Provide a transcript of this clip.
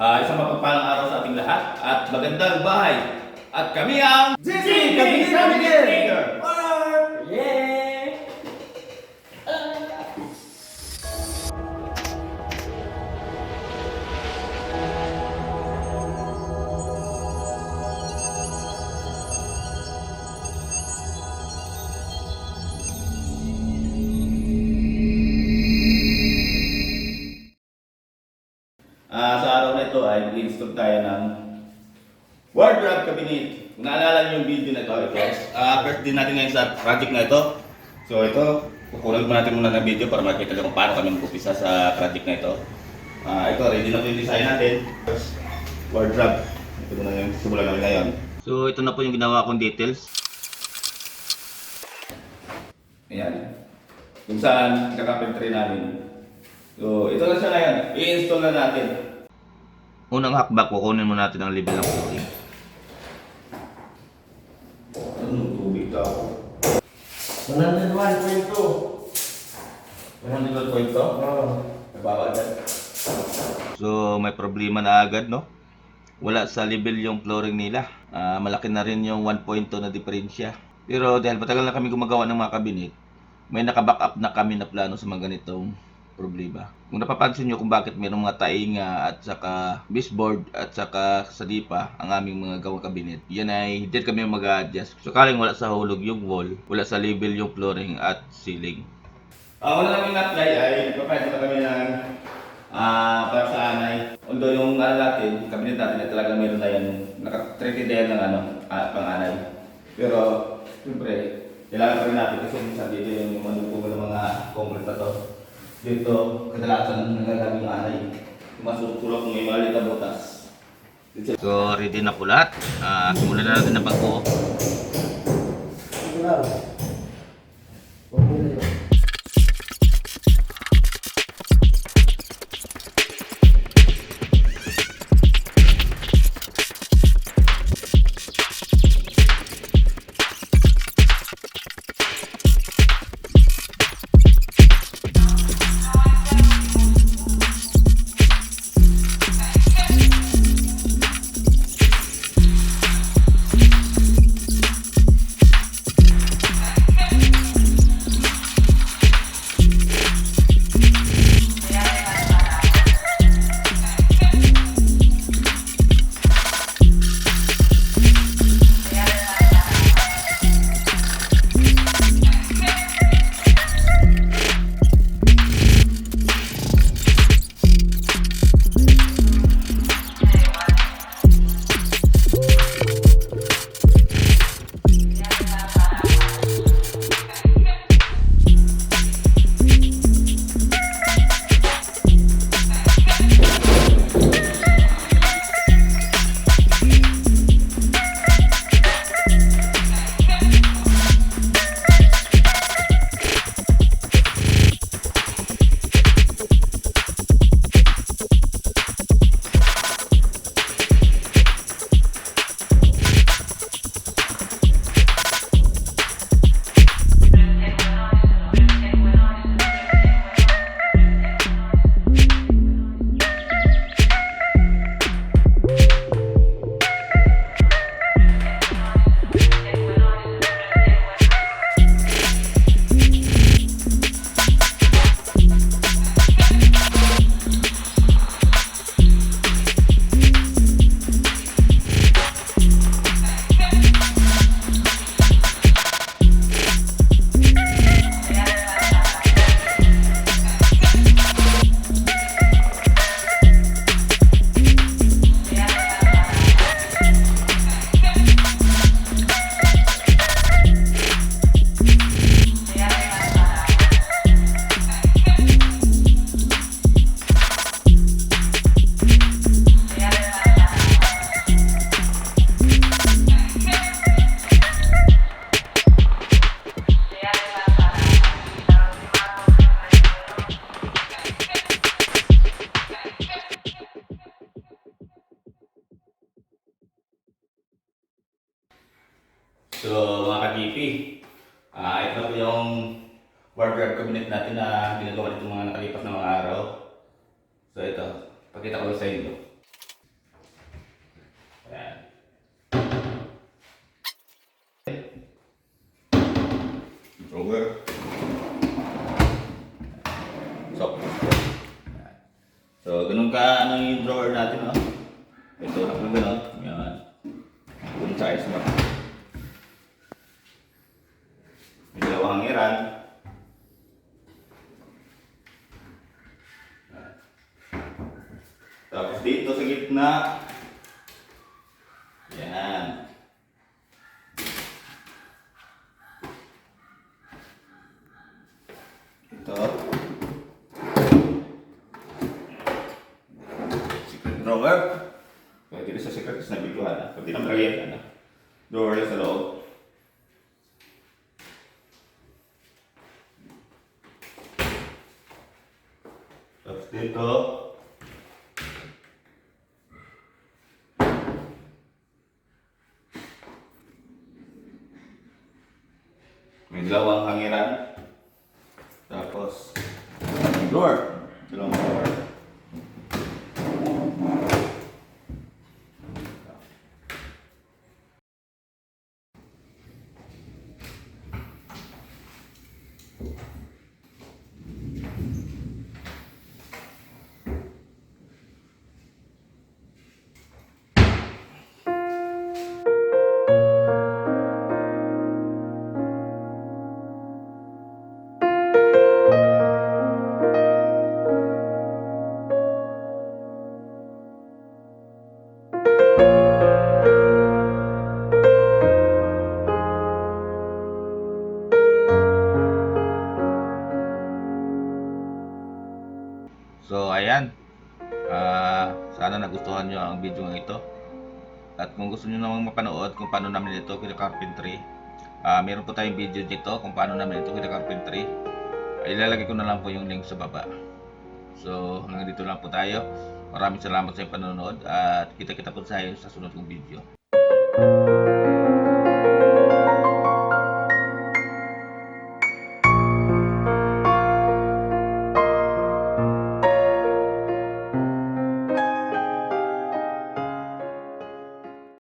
Isang mapagpalang araw sa ating lahat at magandang bahay. At kami ang GG Cabinet! Yay! Sa araw na ito ay mag-install tayo ng wardrobe cabinet. Kung naalala niyo yung video na ito, first din natin ngayon sa project na ito. So ito, kukulang mo natin muna ng video para makita kung paano kami mag-upisa sa project na ito. Ito, ready na ito yung design natin. First, wardrobe. Ito muna yung simulan namin ngayon. So ito na po yung ginawa kong details. Ayan. Kung saan kakapentry namin. So ito na siya ngayon. I-install na natin. Unang hakbak, kukunin mo natin ang level ng flooring. Anong tubig daw? 101.2. 100.2? Oo. Nababa agad. So may problema na agad, no? Wala sa level yung flooring nila. Malaki na rin yung 1.2 na diferensya. Pero dahil patagal na kami gumagawa ng mga cabinet, may naka-back up na kami na plano sa mga ganitong problema. Kung napapansin nyo kung bakit mayroong mga tainga at saka baseboard at saka salipa ang aming mga gawang cabinet, yan ay hindi kami mag-a-adjust. Sakaling wala sa hulog yung wall, wala sa level yung flooring at ceiling. Ang una namin na-apply ay nagpapayad na kami ng para sa anay. Although yung natin, cabinet natin ay talaga meron na yan, naka-treated na yan ng pang-anay. Pero, siyempre, kailangan pa rin natin kasi minsan dito yung manupo ng mga concrete na to. Dito, kadalasan nagagamit ng anay. Masusulok kung may maliit na butas. So, ready na po lahat. Simulan na natin ang pagbuo. Ito lang. Huwag mo na yun. So mga ka-GP, ito po yung wardrobe cabinet natin na ginagawa nitong mga nakalipas na mga araw. So ito, pakita ko sa inyo. Drawer. So, ganun ka ano yung drawer natin, no? Ito na kung ganun. Yan. Yung size mo. May dalawang hangiran. Tapos dito sa gitna. Yan. Ito. Secret drawer. Kaya dito sa secret is nabiguan. Pag tinambrayan, drawer sa loob. Tapos dito. May dalawang hangiran. Tapos, drawer. Dalawang drawer. So, ayan. Sana nagustuhan nyo ang video ng ito. At kung gusto nyo namang mapanood kung paano namin ito kina-carpentry, meron po tayong video dito kung paano namin ito kina-carpentry. Ilalagay ko na lang po yung link sa baba. So, hanggang dito lang po tayo. Maraming salamat sa inyong panonood at kita-kita po sa sunod kong video.